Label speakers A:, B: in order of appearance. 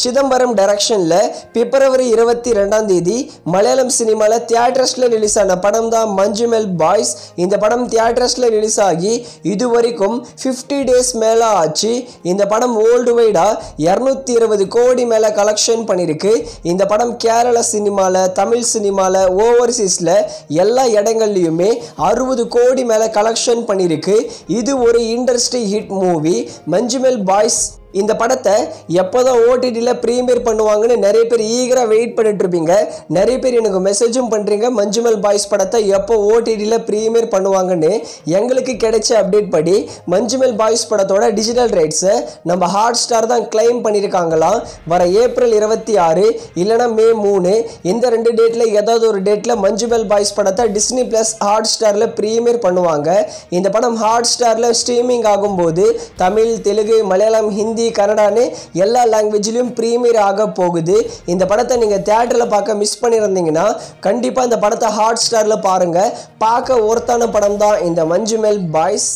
A: சிதம்பரம் டைரக்ஷன்ல பிப்ரவரி 22ஆம் தேதி மலையாளம் சினிமால தியேட்டர்ஸ்ல ரிலீஸ் ஆன படம் தான் மஞ்சுமெல் பாய்ஸ். இந்த படம் தியேட்டர்ஸ்ல ரிலீஸ் ஆகி இதுவரைக்கும் 50 டேஸ் மேல ஆச்சு. இந்த படம் வேர்ல்டு வைடா 220 கோடி மேல கலெக்ஷன் பண்ணிருக்கு. இந்த படம் கேரள சினிமால, தமிழ் சினிமால, ஓவர்சீஸ்ல எல்லா இடங்கள்லயுமே 60 கோடி மேல கலெக்ஷன் பண்ணிருக்கு. இது ஒரு industry hit movie Manjummel boys. இந்த படத்தை எப்போதான் ஓடிடியில் ப்ரீமியர் பண்ணுவாங்கன்னு நிறைய பேர் ஈகராக வெயிட் பண்ணிட்டு இருப்பீங்க. நிறைய பேர் எனக்கு மெசேஜும் பண்ணுறீங்க, மஞ்சுமெல் பாய்ஸ் படத்தை எப்போ ஓடிடியில் ப்ரீமியர் பண்ணுவாங்கன்னு. எங்களுக்கு கிடைச்ச அப்டேட் படி மஞ்சுமெல் பாய்ஸ் படத்தோட டிஜிட்டல் ரைட்ஸை நம்ம ஹாட் ஸ்டார் தான் கிளைம் பண்ணியிருக்காங்களாம். வர ஏப்ரல் 26 இல்லைனா மே 3 இந்த 2 டேட்டில் ஏதாவது ஒரு டேட்டில் மஞ்சுமெல் பாய்ஸ் படத்தை டிஸ்னி ப்ளஸ் ஹாட் ஸ்டாரில் ப்ரீமியர் பண்ணுவாங்க. இந்த படம் ஹாட் ஸ்டாரில் ஸ்ட்ரீமிங் ஆகும்போது தமிழ், தெலுங்கு, மலையாளம், ஹிந்தி, கன்னடான்னு எல்லா லாங்குவேஜ்லயும் ப்ரீமியர் ஆக போகுது. இந்த படத்தை நீங்க தியேட்டர்ல பார்க்க மிஸ் பண்ணியிருந்தீங்கன்னா கண்டிப்பா இந்த படத்தை ஹாட் ஸ்டார்ல பாருங்க. பார்க்க ஒருத்தான படம் தான் இந்த மஞ்சுமெல் பாய்ஸ்.